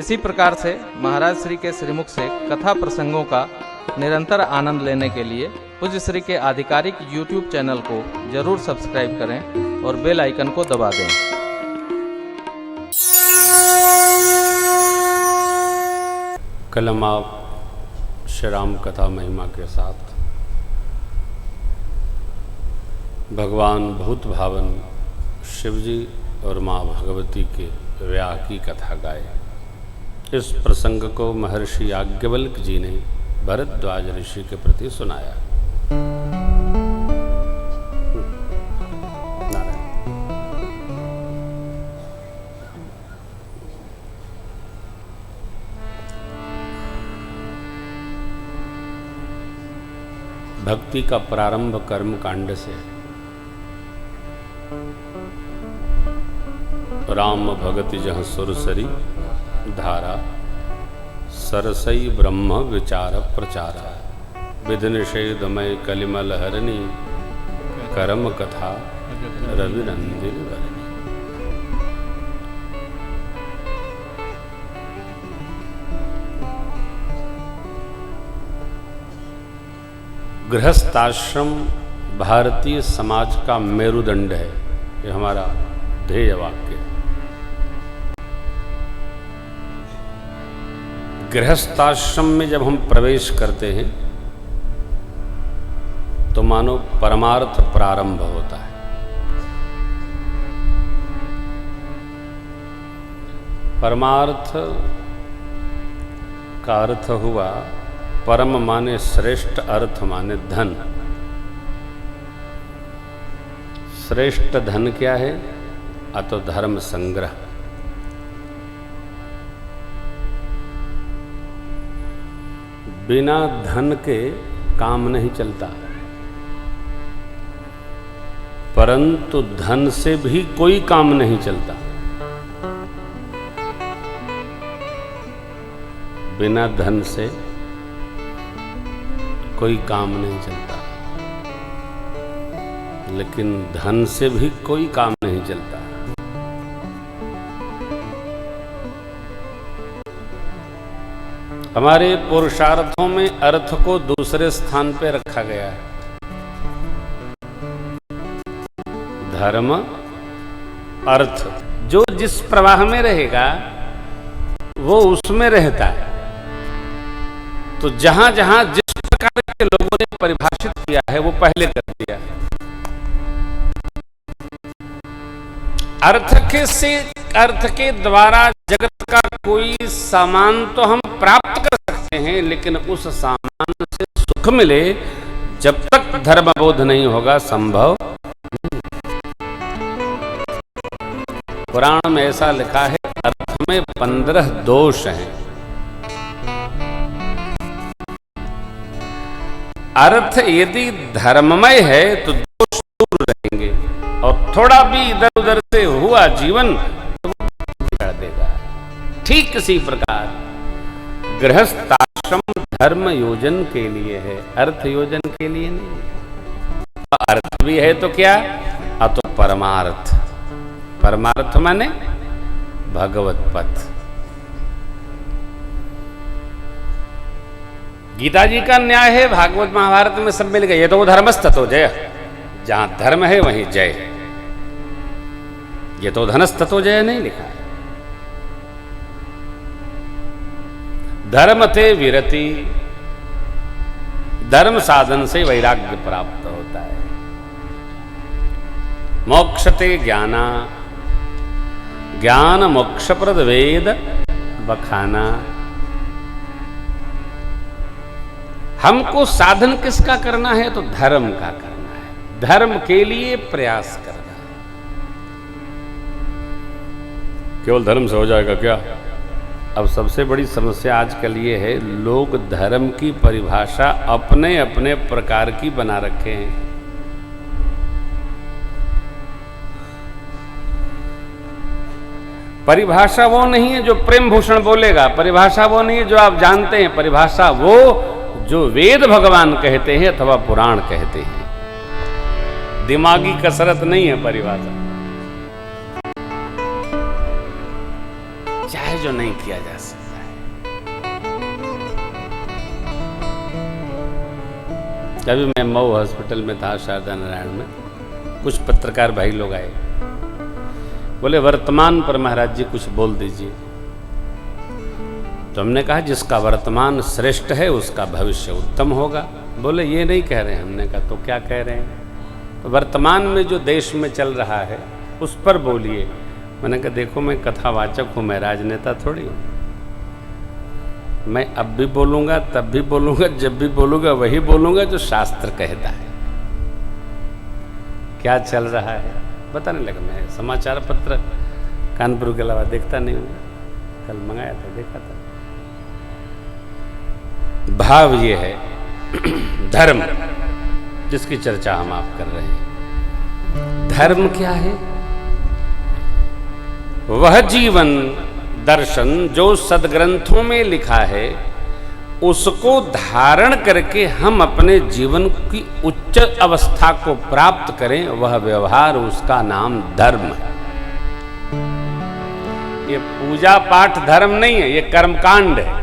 इसी प्रकार से महाराज श्री के श्रीमुख से कथा प्रसंगों का निरंतर आनंद लेने के लिए पूज्य श्री के आधिकारिक YouTube चैनल को जरूर सब्सक्राइब करें और बेल आइकन को दबा दें। कल हम आप श्री राम कथा महिमा के साथ भगवान भूत भावन शिवजी और माँ भगवती के विवाह की कथा गाए। इस प्रसंग को महर्षि याज्ञवल्क जी ने भरद्वाज ऋषि के प्रति सुनाया। भक्ति का प्रारंभ कर्म कांड से राम भगति जहाँ सुरसरी धारा सरसई ब्रह्म विचार प्रचारा विधि निषेधमय कलिमल हरणी करम कथा रविनंदिन वरणी। गृहस्थाश्रम भारतीय समाज का मेरुदंड है, ये हमारा ध्येय वाक्य है। गृहस्थाश्रम में जब हम प्रवेश करते हैं तो मानो परमार्थ प्रारंभ होता है। परमार्थ का अर्थ हुआ परम माने श्रेष्ठ, अर्थ माने धन। श्रेष्ठ धन क्या है? अतो धर्म संग्रह। बिना धन के काम नहीं चलता, परंतु धन से भी कोई काम नहीं चलता। बिना धन से कोई काम नहीं चलता, लेकिन धन से भी कोई काम नहीं चलता। हमारे पुरुषार्थों में अर्थ को दूसरे स्थान पे रखा गया है। धर्म अर्थ जो जिस प्रवाह में रहेगा वो उसमें रहता है। तो जहां जहां जिस प्रकार के लोगों ने परिभाषित किया है वो पहले कर दिया है। अर्थ के द्वारा जगत का कोई सामान तो हम प्राप्त कर सकते हैं, लेकिन उस सामान से सुख मिले जब तक धर्म बोध नहीं होगा संभव नहीं। पुराण में ऐसा लिखा है, अर्थ में 15 दोष हैं। अर्थ यदि धर्ममय है तो दोष दूर रहेंगे, और थोड़ा भी इधर उधर से हुआ जीवन तो बिगाड़ देगा। ठीक इसी प्रकार गृहस्थाश्रम धर्म योजन के लिए है, अर्थ योजन के लिए नहीं। अर्थ भी है तो क्या? तो परमार्थ। परमार्थ माने भगवत पथ। गीता जी का न्याय है, भागवत महाभारत में सब मिल गए। ये तो धर्मस्ततो जय, जहां धर्म है वहीं जय। ये तो धनस्ततो जय नहीं लिखा है। धर्म ते विरति, धर्म साधन से वैराग्य प्राप्त होता है। मोक्षते ज्ञाना, ज्ञान मोक्षप्रद वेद बखाना। हमको साधन किसका करना है? तो धर्म का करना है, धर्म के लिए प्रयास करना। केवल धर्म से हो जाएगा क्या? अब सबसे बड़ी समस्या आजकल ये है, लोग धर्म की परिभाषा अपने अपने प्रकार की बना रखे हैं। परिभाषा वो नहीं है जो प्रेम भूषण बोलेगा, परिभाषा वो नहीं है जो आप जानते हैं, परिभाषा वो जो वेद भगवान कहते हैं अथवा पुराण कहते हैं। दिमागी कसरत नहीं है परिभाषा। चाहे जो नहीं किया जा सकता है। कभी मैं मऊ हॉस्पिटल में था, शारदा नारायण में, कुछ पत्रकार भाई लोग आए, बोले वर्तमान पर महाराज जी कुछ बोल दीजिए। तो हमने कहा जिसका वर्तमान श्रेष्ठ है उसका भविष्य उत्तम होगा। बोले ये नहीं कह रहे हैं। हमने कहा तो क्या कह रहे हैं? तो वर्तमान में जो देश में चल रहा है उस पर बोलिए। मैंने कहा देखो मैं कथावाचक हूँ, मैं राजनेता थोड़ी हूँ। मैं अब भी बोलूँगा, तब भी बोलूँगा, जब भी बोलूँगा वही बोलूँगा जो शास्त्र कहता है। क्या चल रहा है बताने लगा। मैं समाचार पत्र कानपुर के अलावा देखता नहीं हूँ, कल मंगाया था, देखा था। भाव ये है धर्म जिसकी चर्चा हम आप कर रहे हैं। धर्म क्या है? वह जीवन दर्शन जो सदग्रंथों में लिखा है उसको धारण करके हम अपने जीवन की उच्च अवस्था को प्राप्त करें, वह व्यवहार, उसका नाम धर्म है। ये पूजा पाठ धर्म नहीं है, ये कर्मकांड है।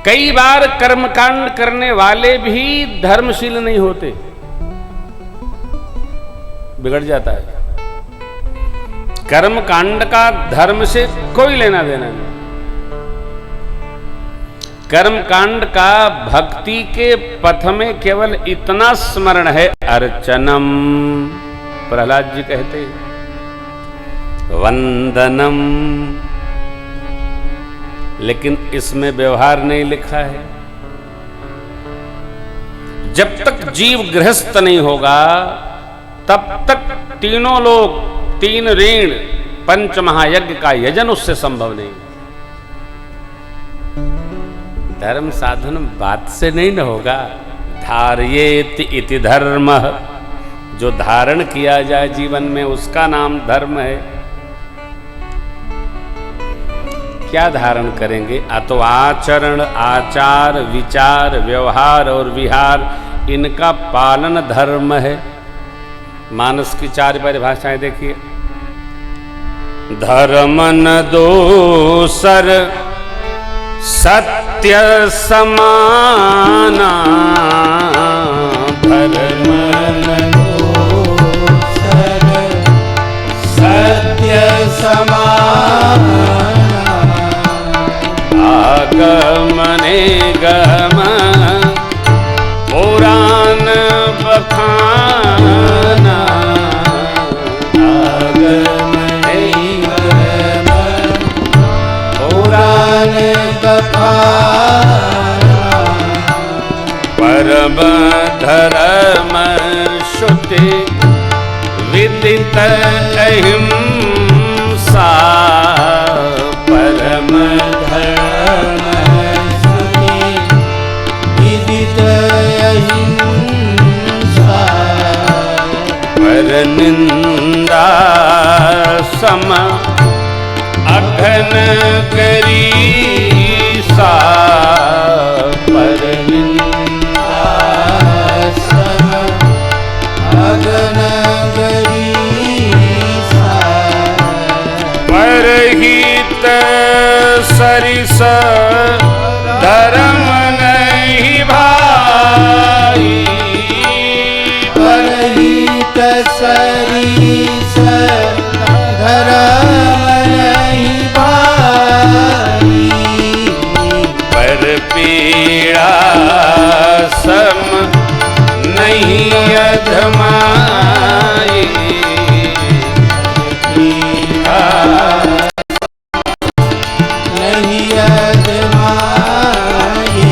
कई बार कर्मकांड करने वाले भी धर्मशील नहीं होते, बिगड़ जाता है। कर्मकांड का धर्म से कोई लेना देना नहीं। कर्मकांड का भक्ति के पथ में केवल इतना स्मरण है, अर्चनम, प्रहलाद जी कहते, वंदनम, लेकिन इसमें व्यवहार नहीं लिखा है। जब तक जीव गृहस्थ नहीं होगा तब तक तीनों लोग, तीन ऋण, पंच महायज्ञ का यजन उससे संभव नहीं। धर्म साधन बात से नहीं न होगा। धार्येत इति धर्म, जो धारण किया जाए जीवन में उसका नाम धर्म है। क्या धारण करेंगे? तो आचरण, आचार, विचार, व्यवहार और विहार, इनका पालन धर्म है। मानस की 4 परिभाषाएं देखिए। धर्म न दोसर सत्य समाना, धर्म न दोसर सत्य समाना, आगमने गम पुराण बखाना, आगमने गम पुराण बखाना, परम धर्म श्रुति विदित अहिंसा, परम धर्म श्रुति विदित अहिंसा, पर निंदा सम अघन करीसा, पर निंदा सम अघन करीसा, परहित सरिस धर्म नहीं भाई, परहित सरिस धर्म नहीं भाई, पर पीड़ा सम नहीं अधमाई, नहीं अधमाई,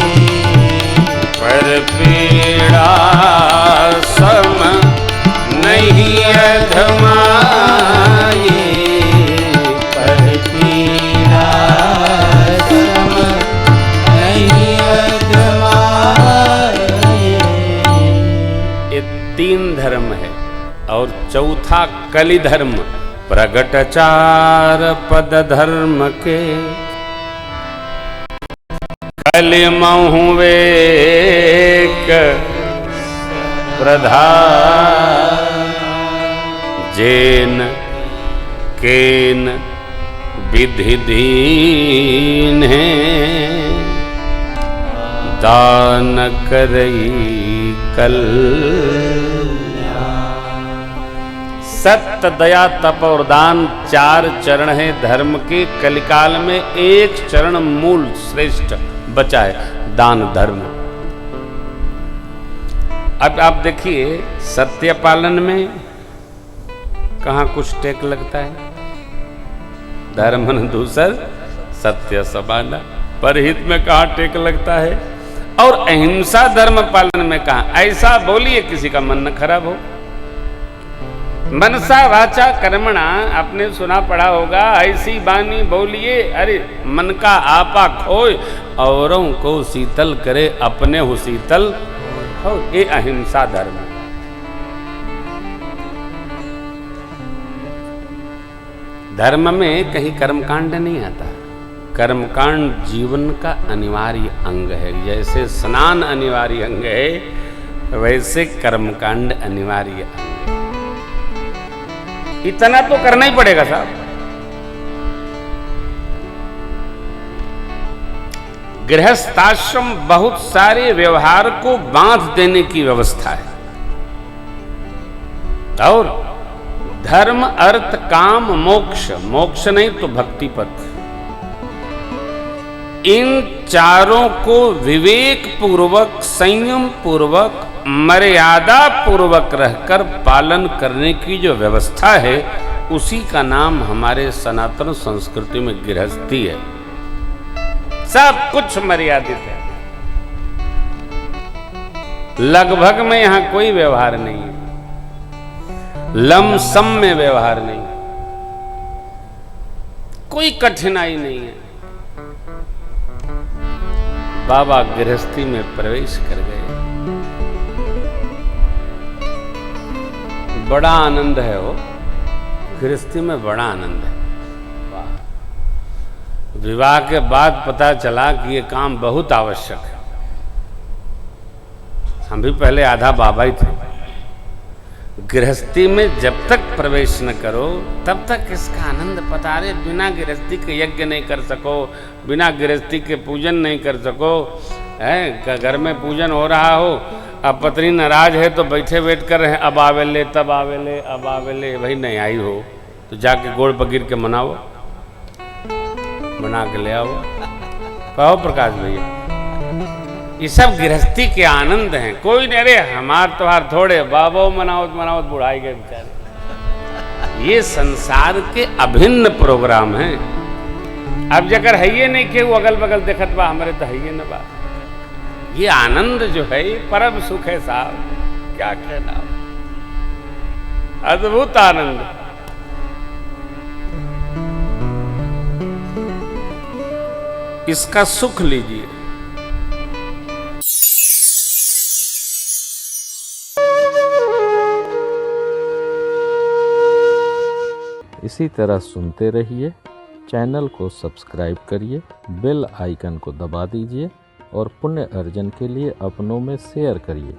पर पीड़ा सम नहीं अधमाई, पर पीड़ा सम नहीं अधमाई। ये 3 धर्म है। और चौथा कलि धर्म, प्रगटचार पद धर्म के, कलि महु वेक प्रधान, जेन केन विधि दीन है दान करई कल्याण। सत्य, दया, तप और दान 4 चरण है धर्म के। कलिकाल में एक चरण मूल श्रेष्ठ बचा है, दान धर्म। अब आप देखिए, सत्य पालन में कहाँ कुछ टेक लगता है? धर्मन दूसर सत्य समाना, परहित में कहाँ टेक लगता है? और अहिंसा धर्म पालन में कहाँ? ऐसा बोलिए किसी का मन न खराब हो। मनसा वाचा कर्मणा, आपने सुना पढ़ा होगा, ऐसी बानी बोलिए अरे मन का आपा खोए, औरों को शीतल करे अपने हो शीतल हो। ये अहिंसा धर्म है। धर्म में कहीं कर्मकांड नहीं आता। कर्मकांड जीवन का अनिवार्य अंग है। जैसे स्नान अनिवार्य अंग है, वैसे कर्मकांड अनिवार्य अंग है। इतना तो करना ही पड़ेगा साहब। गृहस्थाश्रम बहुत सारे व्यवहार को बांध देने की व्यवस्था है। और धर्म, अर्थ, काम, मोक्ष, मोक्ष नहीं तो भक्ति पथ, इन चारों को विवेक पूर्वक, संयम पूर्वक, मर्यादा पूर्वक रहकर पालन करने की जो व्यवस्था है, उसी का नाम हमारे सनातन संस्कृति में गृहस्थी है। सब कुछ मर्यादित है। लगभग में यहां कोई व्यवहार नहीं है, लमसम में व्यवहार नहीं, कोई कठिनाई नहीं है। बाबा गृहस्थी में प्रवेश कर गए, बड़ा आनंद है। वो गृहस्थी में बड़ा आनंद है। वाह। विवाह के बाद पता चला कि ये काम बहुत आवश्यक है। हम भी पहले आधा बाबा ही थे। गृहस्थी में जब तक प्रवेश न करो तब तक इसका आनंद पता रहे। बिना गृहस्थी के यज्ञ नहीं कर सको, बिना गृहस्थी के पूजन नहीं कर सको। है घर में पूजन हो रहा हो, अब पत्नी नाराज है तो बैठे वेट कर रहे हैं, अब आवेले तब आवेले अब आवेले। भाई नहीं आई हो तो जाके गोड़ पर गिर के मनाओ, बना के ले आओ। कहो प्रकाश भैया, ये सब गृहस्थी के आनंद हैं। कोई नहीं, अरे हमार त्योहार थोड़े, बाबो मनाओ मनाओ, बुढ़ाई गए बेचारे। ये संसार के अभिन्न प्रोग्राम हैं। अब जगह है ये नहीं कि वो अगल बगल देखत बा, हमारे तो है ये न बा। ये आनंद जो है ये परम सुख है साहब, क्या कहना, अद्भुत आनंद। इसका सुख लीजिए। इसी तरह सुनते रहिए। चैनल को सब्सक्राइब करिए, बेल आइकन को दबा दीजिए और पुण्य अर्जन के लिए अपनों में शेयर करिए।